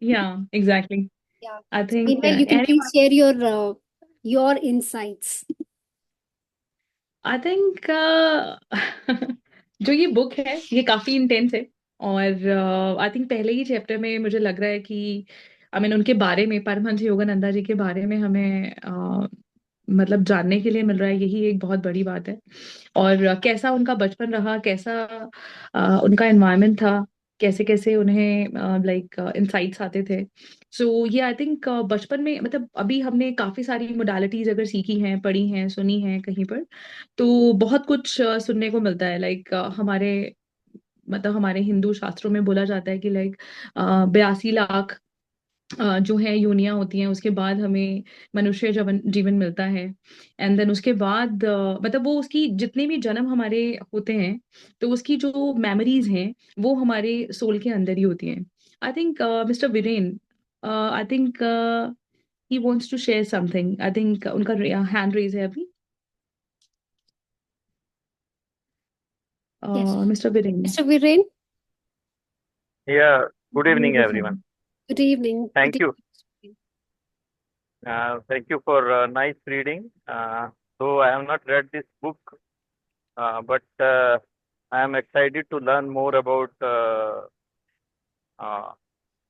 Yeah, exactly. Yeah. I think Meanwhile, you can please share your insights. I think जो ये book है ये काफी intense है और I think पहले ही chapter में मुझे लग रहा है कि आई मीन उनके बारे में परमहंस योगानंदा जी के बारे में हमें मतलब जानने के लिए मिल रहा है, यही एक बहुत बड़ी बात है। और कैसा उनका बचपन रहा, कैसा उनका एनवायरनमेंट था, कैसे कैसे उन्हें लाइक इंसाइट्स आते थे। सो ये आई थिंक बचपन में मतलब अभी हमने काफी सारी मोडालिटीज अगर सीखी हैं, पढ़ी हैं, सुनी हैं कहीं पर, तो बहुत कुछ सुनने को मिलता है। लाइक हमारे मतलब हमारे हिंदू शास्त्रों में बोला जाता है कि लाइक 82 लाख जो है योनियां होती हैं, उसके बाद हमें मनुष्य जीवन मिलता है। एंड देन उसके बाद मतलब वो उसकी जितने भी जन्म हमारे होते हैं तो उसकी जो मेमोरीज हैं वो हमारे सोल के अंदर ही होती हैं। I think mister Viren, I think he wants to share something. I think उनका हैंड रेज है अभी। Yes. Mister Viren. Mr. Viren? Yeah, good evening, Beautiful. everyone. Good evening. Thank Good you. evening. Thank you for nice reading. Though I have not read this book, but I am excited to learn more about uh,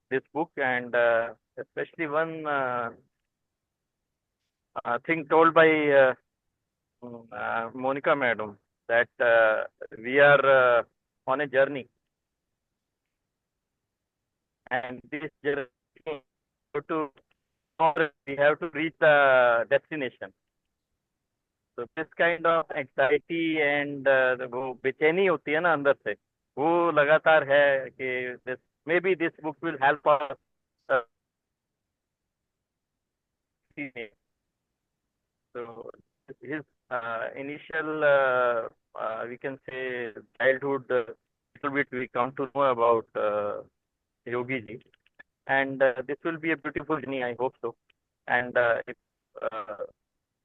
this book and especially one thing told by Monica Madam that we are on a journey, and this journey to we have to reach the destination. तो this kind of anxiety and वो बेचैनी होती है ना अंदर से, वो लगातार है कि this may be this book will help us. So his initial, we can say, childhood, little bit we come to know about Yogi ji, and this will be a beautiful journey. I hope so. And if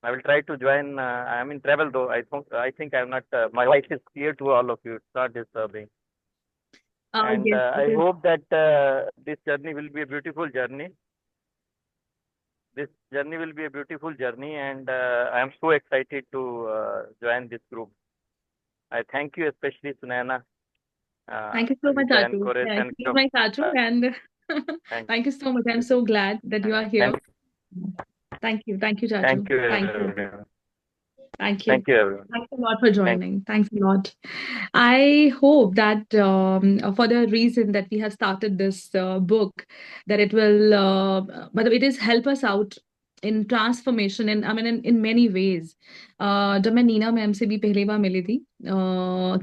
I will try to join. I am in travel though. I think I am not. My voice is clear to all of you. It's not disturbing. And Yes, I it is. hope that this journey will be a beautiful journey. This journey will be a beautiful journey, and I am so excited to join this group. I thank you, especially Sunaina, Thank you so much, with the Atu. encourage Yeah, and he's my Atu, and thank thank you so much. I'm so glad that you are here. thank Thank you, Chatu. thank you Thank you, everyone. thank you. Thank you everyone. Thanks a lot for Thank joining. Thanks a lot. I hope that for the reason that we have started this book, that it will, but it is help us out in transformation, and I mean in many ways. जब मैं Neena ma'am से भी पहली बार मिली थी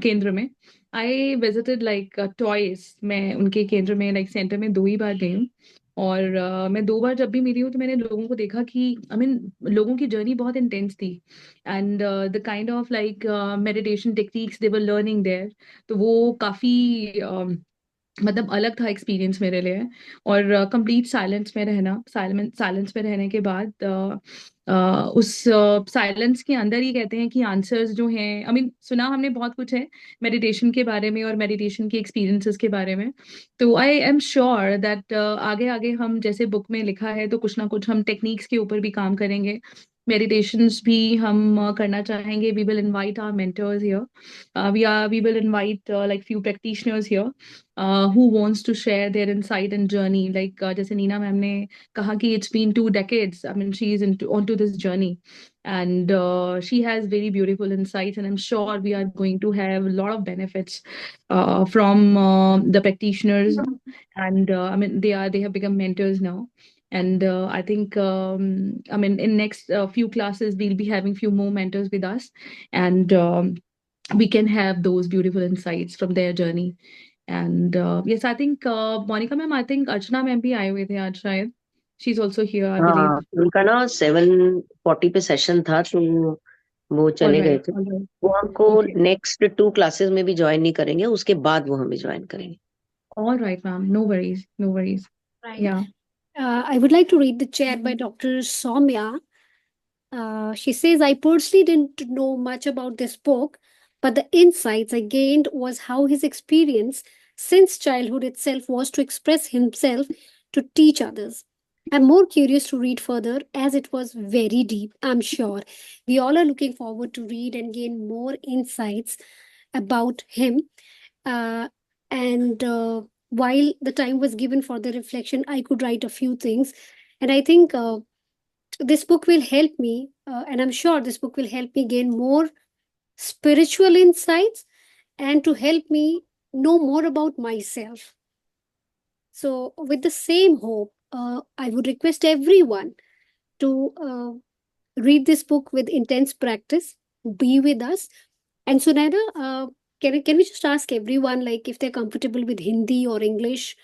केंद्र में, I visited like twice. मैं उनके केंद्र में like सेंटर में 2 ही बार गई हूँ. और मैं 2 बार जब भी मिली हूँ तो मैंने लोगों को देखा कि I mean लोगों की जर्नी बहुत इंटेंस थी. And the kind of like meditation techniques they were learning there, तो वो काफी मतलब अलग था एक्सपीरियंस मेरे लिए. और कंप्लीट साइलेंस में रहना, साइलेंस में रहने के बाद उस साइलेंस के अंदर ही कहते हैं कि आंसर्स जो हैं, आई मीन सुना हमने बहुत कुछ है मेडिटेशन के बारे में और मेडिटेशन के एक्सपीरियंसेस के बारे में. तो आई एम श्योर दैट आगे आगे हम जैसे बुक में लिखा है तो कुछ ना कुछ हम टेक्निक्स के ऊपर भी काम करेंगे. मेडिटेशंस भी हम करना चाहेंगे. We will invite our mentors here. We will invite like few practitioners here who wants to share their insight and journey. Like जैसे नीना मैम ने कहा कि it's been 2 decades. I mean, she is onto this journey, and she has very beautiful insights. And I'm sure we are going to have a lot of benefits from the practitioners. And I mean, they have become mentors now. And I think I mean in next few classes we'll be having few more mentors with us, and we can have those beautiful insights from their journey. And yes, I think Monica ma'am, I think Archana ma'am bhi aaye हुए थे आज शायद. She's also here, I believe. हाँ, उनका ना 7:40 पे session था तो वो All चले गए right, थे. all right. वो हमको Okay. नेक्स्ट 2 क्लासेस में भी ज्वाइन नहीं करेंगे, उसके बाद वो हमें ज्वाइन करेंगे. All right, ma'am. No worries. No worries. Right. Yeah. I would like to read the chat by Dr. Soumya. She says, I personally didn't know much about this book, but the insights I gained was how his experience since childhood itself was to express himself to teach others. I'm more curious to read further as it was very deep, I'm sure. We all are looking forward to read and gain more insights about him. And while the time was given for the reflection, I could write a few things. And I think this book will help me, and I'm sure this book will help me gain more spiritual insights and to help me know more about myself. So, with the same hope, I would request everyone to read this book with intense practice, be with us. And Sunaina, can we just ask everyone, like, if they're comfortable with Hindi or English?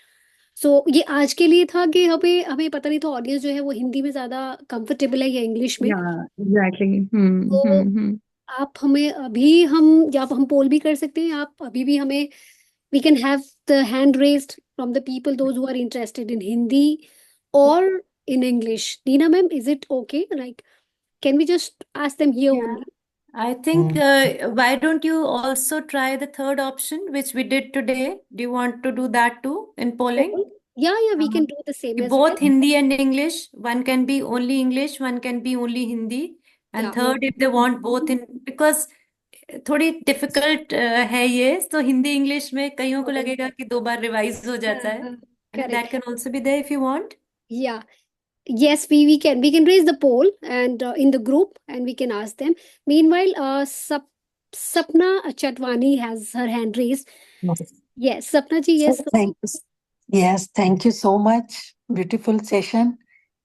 So ये आज के लिए था कि हमें हमें पता नहीं था ऑडियंस जो है वो हिंदी में ज्यादा कंफर्टेबल है या इंग्लिश में. Yeah, exactly. तो आप हमें अभी हम पोल भी कर सकते हैं. आप अभी भी हमें we can have the hand raised from the people, those who are interested in Hindi or in English. Neena ma'am, is it okay? Like, can we just ask them here Yeah. only? I think why don't you also try the third option, which we did today? Do you want to do that too in polling? Yeah, we can do the same as well. Both Hindi and English. One can be only English, one can be only Hindi. And Yeah. third, if they want both in, because थोड़ी difficult है ये, तो Hindi English में कईयों को लगेगा कि 2 बार revise हो जाता है. And Correct. that can also be there if you want. Yeah. Yes, we can raise the poll and in the group, and we can ask them. Meanwhile, Sapna Chatwani has her hand raised. Yes, Sapna ji, yes. Thank you. Yes, thank you so much. Beautiful session.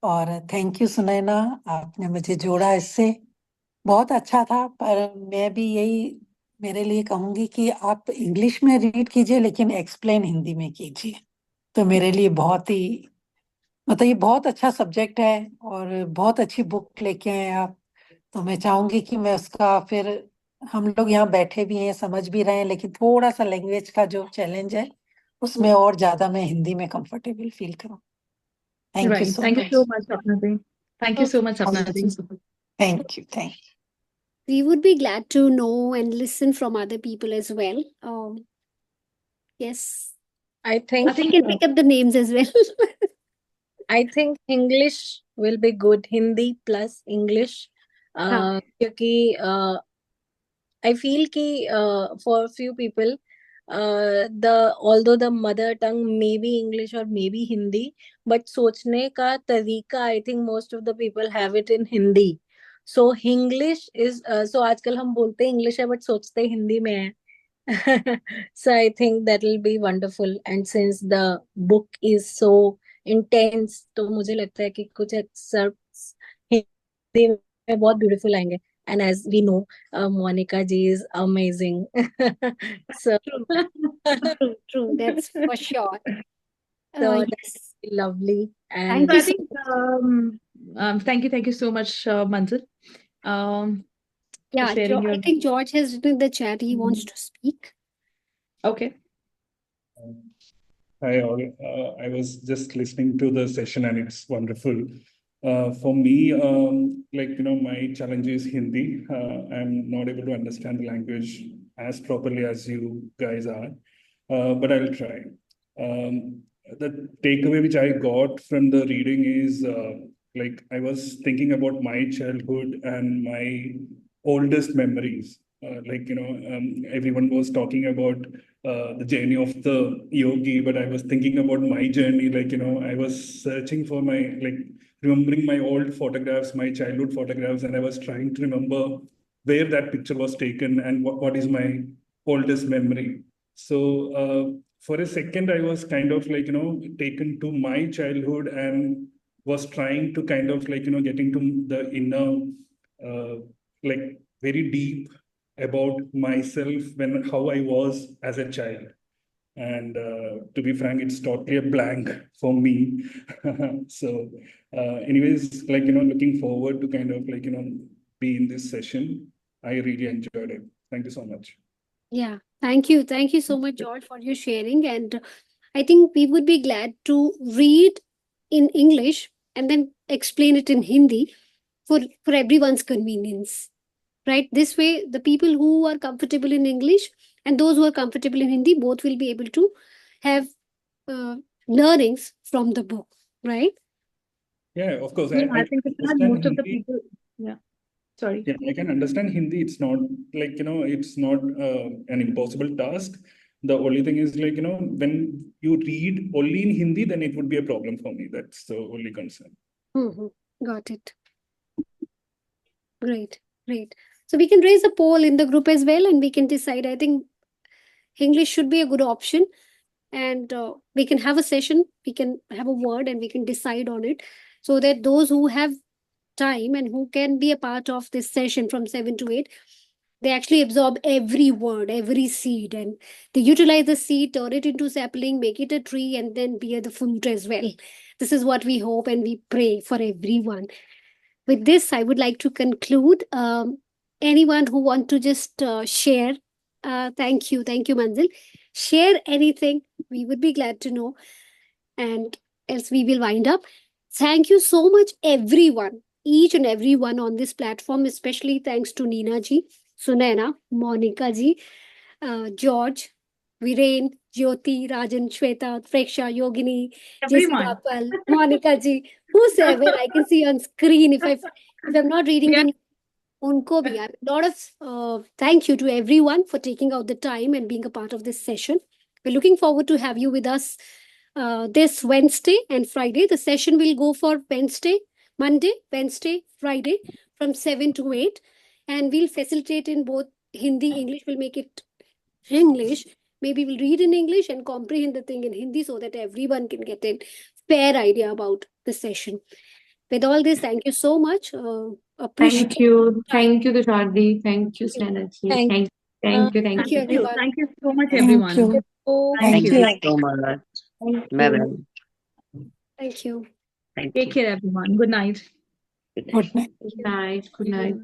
और thank you Sunaina, आपने मुझे जोड़ा इससे. बहुत अच्छा था, पर मैं भी यही मेरे लिए कहूंगी कि आप इंग्लिश में रीड कीजिए लेकिन एक्सप्लेन हिंदी में कीजिए. तो मेरे लिए बहुत ही मतलब ये बहुत अच्छा सब्जेक्ट है और बहुत अच्छी बुक लेके आए आप. तो मैं चाहूंगी कि मैं उसका फिर हम लोग यहाँ बैठे भी हैं, समझ भी रहे हैं, लेकिन थोड़ा सा लैंग्वेज का जो चैलेंज है उसमें और ज्यादा मैं हिंदी में कंफर्टेबल फील करूँ. Thank you Right. So Thank you much. so much, Sapna ji. Thank you so much, Sapna ji. Thank you. We would be glad to know and listen from other people as well. Yes, I think we can pick up the names as well. I think English will be good. Hindi plus English. हाँ. क्योंकि I feel कि for few people although the mother tongue may be English or maybe Hindi, but सोचने का तरीका I think most of the people have it in Hindi. So English is so आजकल हम बोलते हैं English है but सोचते हिंदी में है. So I think that will be wonderful, and since the book is so intense, तो मुझे लगता है कि कुछ excerpts हिंदी में बहुत beautiful आएंगे. And as we know, Monica ji is amazing. So True, that's for sure. so Yes. that's lovely. Thank And you I so think thank you so much, Manzil. For Yeah, sharing your. I think George has written in the chat he wants to speak. Okay. Hi all. I was just listening to the session and it's wonderful. For me, my challenge is Hindi. I'm not able to understand the language as properly as you guys are, but I'll try. The takeaway which I got from the reading is I was thinking about my childhood and my oldest memories. Everyone was talking about the journey of the yogi, but I was thinking about my journey. I was searching for remembering my old photographs, my childhood photographs, and I was trying to remember where that picture was taken and what is my oldest memory. So for a second, I was kind of taken to my childhood and was trying to kind of get into the inner, very deep about myself how I was as a child. And to be frank, it's totally a blank for me. So anyways, looking forward to kind of be in this session. I really enjoyed it. Thank you so much. Yeah, thank you. Thank you so much, George, for your sharing. And I think we would be glad to read in English and then explain it in Hindi for everyone's convenience. Right? This way, the people who are comfortable in English and those who are comfortable in Hindi, both will be able to have learnings from the book. Right? Yeah, of course. Yeah, I think it's not most of the Hindi. people. Yeah. Sorry. Yeah, I can understand Hindi. It's not it's not an impossible task. The only thing is when you read only in Hindi, then it would be a problem for me. That's the only concern. Got it. Great. So we can raise a poll in the group as well, and we can decide. I think English should be a good option, and we can have a session. We can have a word, and we can decide on it, so that those who have time and who can be a part of this session from 7 to 8, they actually absorb every word, every seed, and they utilize the seed, turn it into sapling, make it a tree, and then bear the fruit as well. This is what we hope and we pray for everyone. With this, I would like to conclude. Anyone who want to just share, thank you, Manzil. Share anything, we would be glad to know. And else we will wind up. Thank you so much, everyone, each and everyone on this platform, especially thanks to Neena ji, Sunaina, Monica ji, George, Viren, Jyoti, Rajan, Shweta, Preksha, Yogini, Everyone. Jessica, Pal, Monica ji, whosoever I can see on screen. If I'm not reading We are the unko bhi. A lot of thank you to everyone for taking out the time and being a part of this session. We're looking forward to have you with us this Wednesday and Friday. The session will go for Monday, Wednesday, Friday from 7 to 8. And we'll facilitate in both Hindi, English. We'll make it English. Maybe we'll read in English and comprehend the thing in Hindi so that everyone can get a fair idea about the session. With all this, thank you so much. Appreciate Thank you, Tushar. Thank you, Thank you. Snehal ji. Thank Thank Thank you, Thank you. everyone. Thank you so much, Thank everyone. you. you. Thank Thank you. you. Thank you so much. Thank Bye you. bye. Thank you. Thank Take you. care, everyone. Good night. Good night. Good night. Good night. Good night.